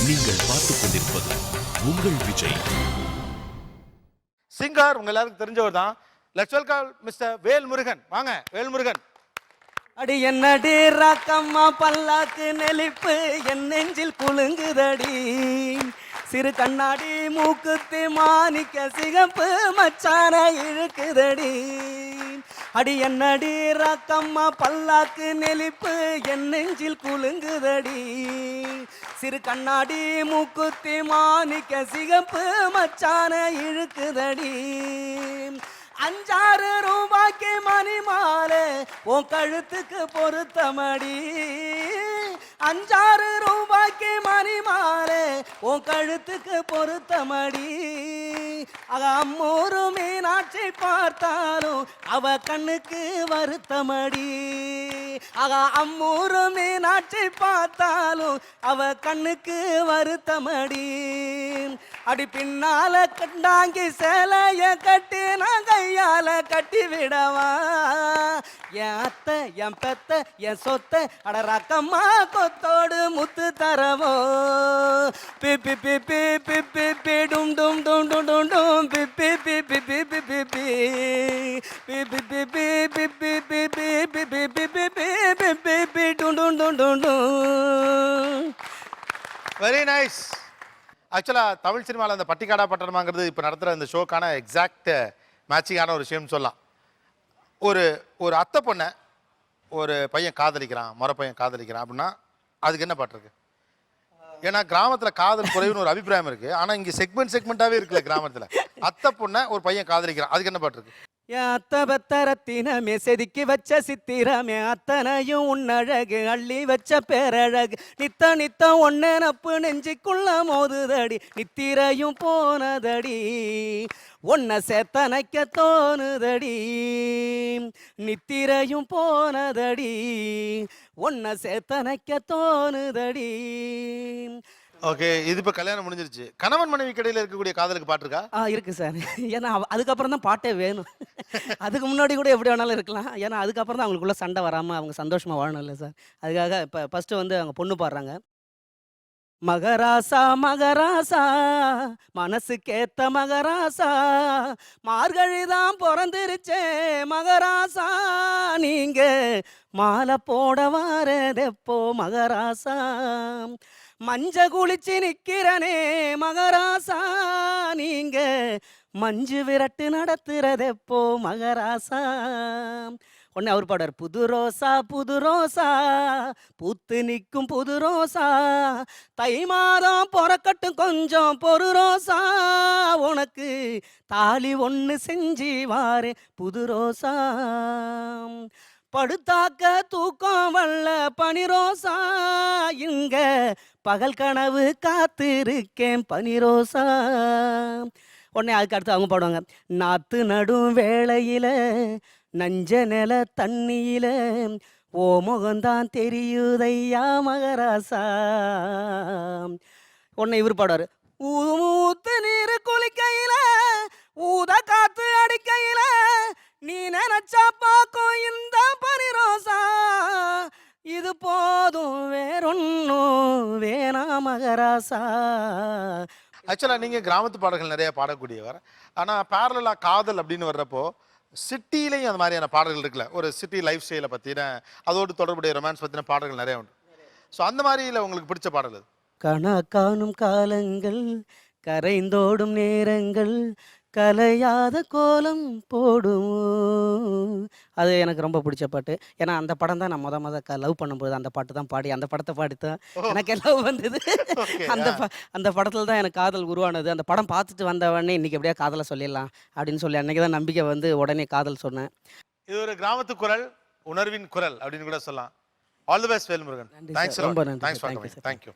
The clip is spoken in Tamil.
நீங்கள் பார்த்துக் கொண்டிருப்பது உங்கள் விஜய். சிங்கர் உங்க எல்லாருக்கும் தெரிஞ்சவர் தான். Let's welcome mister Velmurugan. வாங்க வேல்முருகன். அடி என்னடி ராக்கம்மா பல்லாக்கு நெளிப்பு என் நெஞ்சில் குலுங்குதடி, சிறு கண்ணாடி மூக்குத்தி மாணிக்க சிகப்பு மச்சான இழுக்குதடி. அடி என்னடி ராக்கம்மா பல்லாக்கு நெளிப்பு என் நெஞ்சில் குலுங்குதடி, சிறு கண்ணாடி மூக்குத்தி மாணிக்க சிகப்பு மச்சான இழுக்குதடி. 5-6 ரூபாய்க்கு மணி மாலை உன் கழுத்துக்கு பொருத்தமடி, 5-6 ரூபாய்க்கு மணி மாலை உன் கழுத்துக்கு பொருத்தமடி. அம்மூரு மீனாட்சி பார்த்தாலும் அவ கண்ணுக்கு வருத்தமடி, அம்மூரு மீனாட்சி பார்த்தாலும் அவ கண்ணுக்கு வருத்தமடி. அடி பின்னால கண்டாங்கி சேலைய கட்டி நான் கையால கட்டி விடவா, என் அத்தை என் பெத்த என் சொத்தை அட ரக்கம்மா கொத்தோடு முத்து தரவோ. பிப்பி பிப்பி பிப்பி பி டும் டும் டும் டும் டும் டும் பிப்பி பிப்பி பிப்பி பிப்பி பிப்பி பிப்பி பிப்பி பிப்பி பிப்பி பிப்பி பிப்பி பி டும் டும் டும் டும் டும். Very nice. ஆக்சுவலாக தமிழ் சினிமாவில் அந்த பட்டிக்காடா பட்டணமாங்கிறது இப்போ நடத்துகிற இந்த ஷோக்கான எக்ஸாக்ட் மேட்சிங்கான ஒரு விஷயம்னு சொல்லலாம். ஒரு அத்தை பொண்ணை ஒரு பையன் காதலிக்கிறான், முறை பையன் காதலிக்கிறான் அப்படின்னா அதுக்கு என்ன பாட்டு இருக்கு? ஏன்னா கிராமத்தில் காதல் குறைவுன்னு ஒரு அபிப்பிராயம் இருக்குது. ஆனால் இங்கே செக்மெண்ட்டாகவே இருக்குல்ல கிராமத்தில். அத்தை பொண்ணை ஒரு பையன் காதலிக்கிறான், அதுக்கு என்ன பாட்டு இருக்கு? என் அத்த பத்தரத்தினமே செதுக்கி வச்ச சித்திரமே அத்தனையும் உன்னழகு அள்ளி வச்ச பேரழகு, நித்த நித்த ஒன்ன நப்பு நெஞ்சிக்குள்ள மோதுதடி, நித்திரையும் போனதடி ஒன்ன சேத்தனைக்க தோணுதடி, நித்திரையும் போனதடி ஒன்ன சேத்தனைக்க தோணுதடி. ஓகே, இது இப்போ கல்யாணம் முடிஞ்சிருச்சு. கணவன் மனைவி கடையில் இருக்கக்கூடிய காதலுக்கு பாட்டு இருக்கா? இருக்கு சார். ஏன்னா அதுக்கப்புறம் தான் பாட்டே வேணும். அதுக்கு முன்னாடி கூட எப்படி வேணாலும் இருக்கலாம். ஏன்னா அதுக்கப்புறம் தான் அவங்களுக்குள்ள சண்டை வராமல் அவங்க சந்தோஷமாக வாழணும் இல்லை சார். அதுக்காக இப்போ ஃபஸ்ட்டு வந்து அவங்க பொண்ணு பாடுறாங்க. மகராசா மகராசா மனசுக்கேத்த மகராசா, மார்கழிதான் பிறந்திருச்சே மகராசா, நீங்க மாலை போட வாரதெப்போ மகராசா, மஞ்ச குளிச்சு நிக்கிறனே மகராசா, நீங்க மஞ்சு விரட்டு நடத்துறதெப்போ மகராசா. உடனே அவர் பாடுவார், புது ரோசா புது ரோசா பூத்து நிற்கும் புது ரோசா, தை மாதம் பொறக்கட்டும் கொஞ்சம் பொறு ரோசா, உனக்கு தாலி ஒன்று செஞ்சு வாரு புது ரோசா, படுத்தாக்க தூக்கம் வல்ல பனிரோசா, இங்க பகல் கனவு காத்திருக்கேன் பனிரோசா. உடனே அதுக்கு அடுத்து அவங்க பாடுவாங்க, நாத்து நடும் வேளையில நஞ்ச நில தண்ணியில ஓ முகந்தான் தெரியுதையா மகராசா. உடனே இவர் பாடுவார், ஊத்து நீர் குளிக்கையில ஊத காத்து அடிக்கையில நீ நினைச்சா பார்க்கும் இந்த பனிரோசா, இது போதும் வேறொன்னும் வேணா மகராசா. ஆக்சுவலாக நீங்கள் கிராமத்து பாடல்கள் நிறைய பாடக்கூடியவர். ஆனால் பேரலாக காதல் அப்படின்னு வர்றப்போ சிட்டிலையும் அந்த மாதிரியான பாடல்கள் இருக்குல்ல, ஒரு சிட்டி லைஃப் ஸ்டைலை பற்றின அதோடு தொடர்புடைய ரொமான்ஸ் பற்றின பாடல்கள் நிறைய உண்டு. ஸோ அந்த மாதிரியில் உங்களுக்கு பிடிச்ச பாடல் அது? கணா காணும் காலங்கள் கரைந்தோடும் நேரங்கள் கலையாத கோலம் போடும், அது எனக்கு ரொம்ப பிடிச்ச பாட்டு. ஏன்னா அந்த படம் தான் நான் முத லவ் பண்ணும்போது அந்த பாட்டு தான் பாடி, அந்த படத்தை பாடித்தான் எனக்கு லவ் வந்தது. அந்த படத்தில் தான் எனக்கு காதல் உருவானது. அந்த படம் பார்த்துட்டு வந்தவொடனே இன்னைக்கு எப்படியா காதலை சொல்லிடலாம் அப்படின்னு சொல்லி அன்னைக்கு தான் நம்பிக்கை வந்து உடனே காதல் சொன்னேன். இது ஒரு கிராமத்து குரல், உணர்வின் குரல் அப்படின்னு கூட சொல்லலாம். All the best Velmurugan. Thanks ரொம்ப நன்றி. Thanks for coming. Thank you.